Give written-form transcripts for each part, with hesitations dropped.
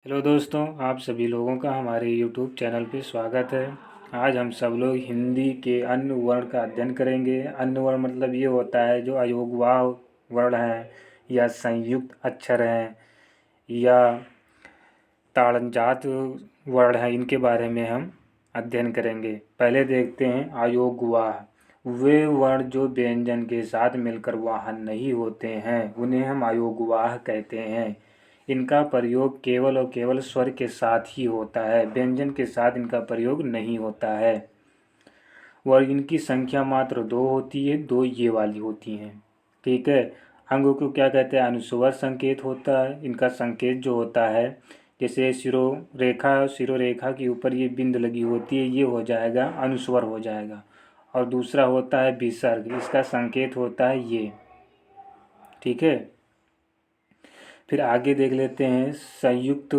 Hello दोस्तों, आप सभी लोगों का हमारे यूट्यूब चैनल पे स्वागत है। आज हम सब लोग हिंदी के अन्य वर्ण का अध्ययन करेंगे। अन्य वर्ण मतलब ये होता है जो अयोगवाह वर्ण हैं या संयुक्त अक्षर हैं या ताड़नजात वर्ण हैं, इनके बारे में हम अध्ययन करेंगे। पहले देखते हैं अयोगवाह। वे वर्ण जो व्यंजन के साथ मिलकर वाहन नहीं होते हैं उन्हें हम अयोगवाह कहते हैं। इनका प्रयोग केवल और केवल स्वर के साथ ही होता है, व्यंजन के साथ इनका प्रयोग नहीं होता है। और इनकी संख्या मात्र दो होती है, दो ये वाली होती हैं। ठीक है। अंग को क्या कहते हैं? अनुस्वर संकेत होता है। इनका संकेत जो होता है, जैसे सिरोरेखा के ऊपर ये बिंद लगी होती है, ये हो जाएगा अनुस्वर हो जाएगा। और दूसरा होता है विसर्ग, इसका संकेत होता है ये। ठीक है। फिर आगे देख लेते हैं संयुक्त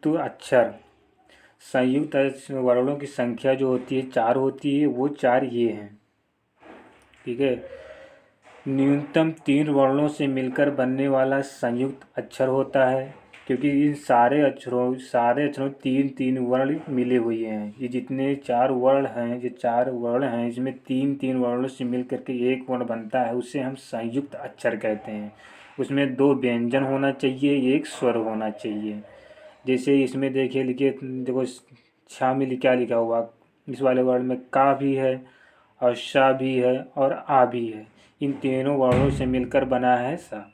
अक्षर। वर्णों की संख्या जो होती है चार होती है, वो चार ये हैं। ठीक है। न्यूनतम तीन वर्णों से मिलकर बनने वाला संयुक्त अक्षर होता है, क्योंकि इन सारे अक्षरों तीन तीन वर्ण मिले हुए हैं। ये जितने चार वर्ण हैं, इसमें तीन तीन वर्णों से मिलकर के एक वर्ण बनता है, उसे हम संयुक्त अक्षर कहते हैं। उसमें दो व्यंजन होना चाहिए, एक स्वर होना चाहिए। जैसे इसमें देखिए, लिखिए, देखो छा में क्या लिखा हुआ, इस वाले वर्ड में का भी है और शा भी है और आ भी है। इन तीनों वर्णों से मिलकर बना है सा।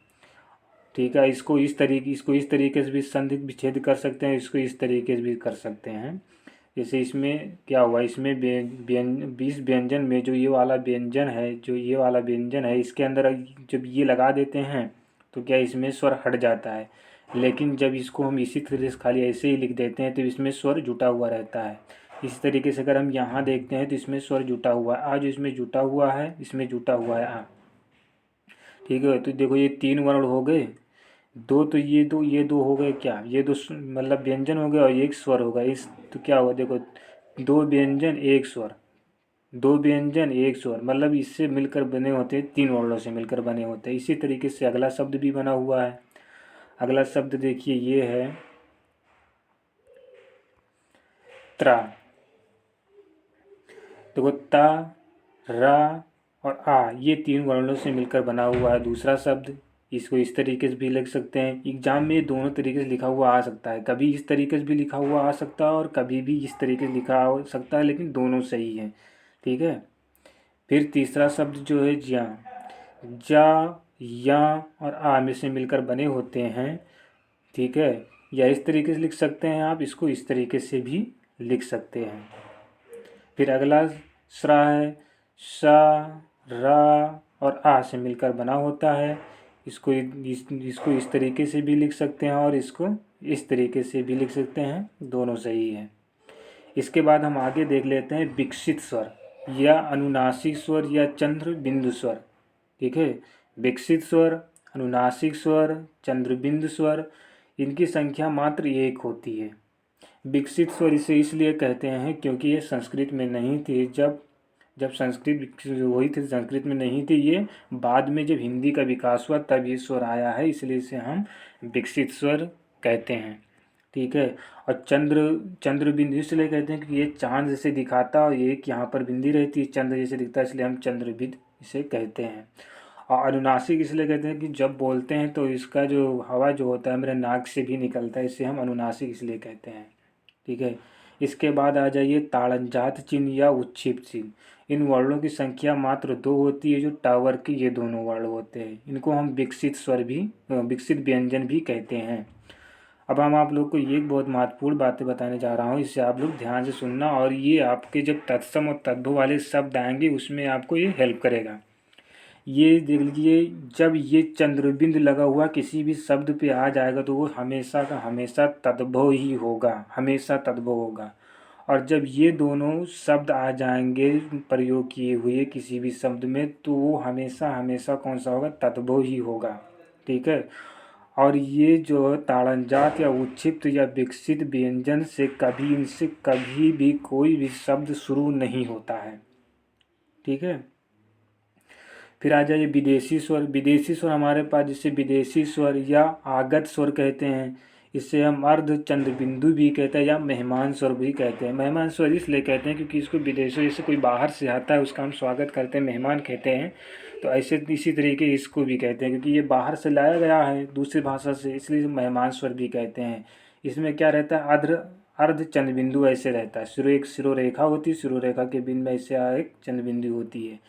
ठीक है। इसको इस तरीके से भी संधि विच्छेद कर सकते हैं, इसको इस तरीके से भी कर सकते हैं। जैसे इसमें क्या हुआ, इसमें बीस व्यंजन में जो ये वाला व्यंजन है, इसके अंदर जब ये लगा देते हैं तो क्या इसमें स्वर हट जाता है। लेकिन जब इसको हम इसी तरह से खाली ऐसे ही लिख देते हैं तो इसमें स्वर जुटा हुआ रहता है। इसी तरीके से अगर हम यहाँ देखते हैं तो इसमें स्वर जुटा हुआ है, आ जो इसमें जुटा हुआ है, इसमें जुटा हुआ है आ। ठीक है। तो देखो ये तीन वर्ण हो गए, दो तो ये दो हो गए, क्या ये दो मतलब व्यंजन हो गए और एक स्वर होगा। इस तो क्या हुआ, देखो दो व्यंजन एक स्वर, दो व्यंजन एक स्वर, मतलब इससे मिलकर बने होते हैं, तीन वर्णों से मिलकर बने होते हैं। इसी तरीके से अगला शब्द भी बना हुआ है। अगला शब्द देखिए, ये है त्रा। देखो ता, रा और आ, ये तीन वर्णों से मिलकर बना हुआ है दूसरा शब्द। इसको इस तरीके से भी लिख सकते हैं। एग्जाम में दोनों तरीके से लिखा हुआ आ सकता है, कभी इस तरीके से भी लिखा हुआ आ सकता है और कभी भी इस तरीके से लिखा हो सकता है, लेकिन दोनों सही है। ठीक है। फिर तीसरा शब्द जो है ज्या। जा, या और आ में से मिलकर बने होते हैं। ठीक है। या इस तरीके से लिख सकते हैं आप, इसको इस तरीके से भी लिख सकते हैं। फिर अगला स्रा है। सा, रा और आ से मिलकर बना होता है। इसको इस तरीके से भी लिख सकते हैं और इसको इस तरीके से भी लिख सकते हैं, दोनों सही है। इसके बाद हम आगे देख लेते हैं विकसित स्वर या अनुनासिक स्वर या चंद्र बिंदु स्वर। ठीक है। विकसित स्वर, अनुनासिक स्वर, चंद्र बिंदु स्वर, इनकी संख्या मात्र एक होती है। विकसित स्वर इसे इसलिए कहते हैं क्योंकि ये संस्कृत में नहीं थी। जब जब संस्कृत विकसित हुई थी, संस्कृत में नहीं थी ये, बाद में जब हिंदी का विकास हुआ तब ये स्वर आया है, इसलिए इसे हम विकसित स्वर कहते हैं। ठीक है। और चंद्र बिंदु इसलिए कहते हैं कि ये चांद जैसे दिखाता है और एक यहाँ पर बिंदी रहती है, चंद्र जैसे दिखता है, इसलिए हम चंद्र बिंदु इसे कहते हैं। और अनुनासिक इसलिए कहते हैं कि जब बोलते हैं तो इसका जो हवा जो होता है मेरे नाक से भी निकलता है, इसे हम अनुनासिक इसलिए कहते हैं। ठीक है। इसके बाद आ जाइए ताड़नजात चिन्ह या उच्छिप्त चिन्ह। इन वर्णों की संख्या मात्र दो होती है, जो टावर के ये दोनों वर्ण होते हैं। इनको हम विकसित व्यंजन भी कहते हैं। अब हम आप लोग को ये बहुत महत्वपूर्ण बातें बताने जा रहा हूँ, इससे आप लोग ध्यान से सुनना, और ये आपके जब तत्सम और तद्भव वाले शब्द आएंगे उसमें आपको ये हेल्प करेगा। ये देख लीजिए, जब ये चंद्रबिंद लगा हुआ किसी भी शब्द पे आ जाएगा तो वो हमेशा का हमेशा तद्भव ही होगा, हमेशा तद्भव होगा। और जब ये दोनों शब्द आ जाएंगे प्रयोग किए हुए किसी भी शब्द में, तो वो हमेशा हमेशा कौन सा होगा? तद्भव ही होगा। ठीक है। और ये जो ताड़नजात या उच्छिप्त या विकसित व्यंजन से इनसे कभी भी कोई भी शब्द शुरू नहीं होता है। ठीक है। फिर आ जाइए विदेशी स्वर। विदेशी स्वर हमारे पास जिसे विदेशी स्वर या आगत स्वर कहते हैं, इससे हम अर्ध चंद्र बिंदु भी कहते हैं या मेहमान स्वर भी कहते हैं। मेहमान स्वर इसलिए कहते हैं क्योंकि इसको विदेशों जैसे कोई बाहर से आता है उसका हम स्वागत करते हैं, मेहमान कहते हैं, तो ऐसे इसी तरीके इसको भी कहते हैं क्योंकि ये बाहर से लाया गया है दूसरी भाषा से, इसलिए मेहमान स्वर भी कहते हैं। इसमें क्या रहता है, अर्ध चंद्र बिंदु ऐसे रहता है, एक शिरोरेखा होती है, शिरोरेखा के बिंदु में ऐसे एक चंद्र बिंदु होती है।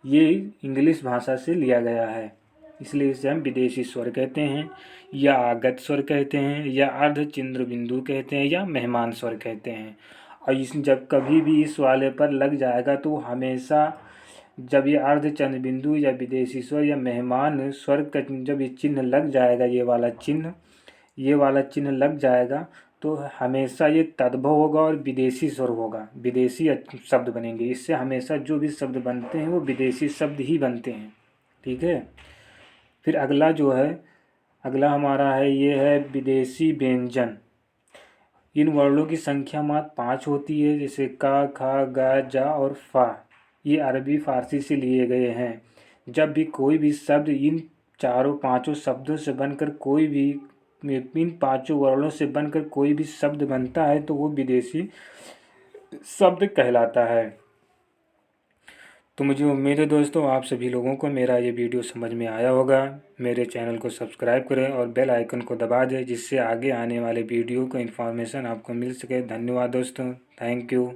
ये इंग्लिश भाषा से लिया गया है, इसलिए इसे हम विदेशी स्वर कहते हैं या आगत स्वर कहते हैं या अर्ध चंद्र बिंदु कहते हैं या मेहमान स्वर कहते हैं। और इस जब कभी भी इस वाले पर लग जाएगा तो हमेशा जब ये अर्ध चंद्र बिंदु या विदेशी स्वर या मेहमान स्वर का जब ये चिन्ह लग जाएगा, ये वाला चिन्ह लग जाएगा तो हमेशा ये तद्भव होगा और विदेशी स्वर होगा, विदेशी शब्द बनेंगे। इससे हमेशा जो भी शब्द बनते हैं वो विदेशी शब्द ही बनते हैं। ठीक है। फिर अगला जो है, अगला हमारा है ये है विदेशी व्यंजन। इन वर्णों की संख्या मात्र 5 होती है, जैसे का, खा, गा, जा और फा। ये अरबी फारसी से लिए गए हैं। जब भी कोई भी शब्द इन चारों पांचों शब्दों से बनकर कोई भी इन पांचों वर्णों से बनकर कोई भी शब्द बनता है तो वो विदेशी शब्द कहलाता है। तो मुझे उम्मीद है दोस्तों आप सभी लोगों को मेरा ये वीडियो समझ में आया होगा। मेरे चैनल को सब्सक्राइब करें और बेल आइकन को दबा दें जिससे आगे आने वाले वीडियो का इन्फॉर्मेशन आपको मिल सके। धन्यवाद दोस्तों, थैंक यू।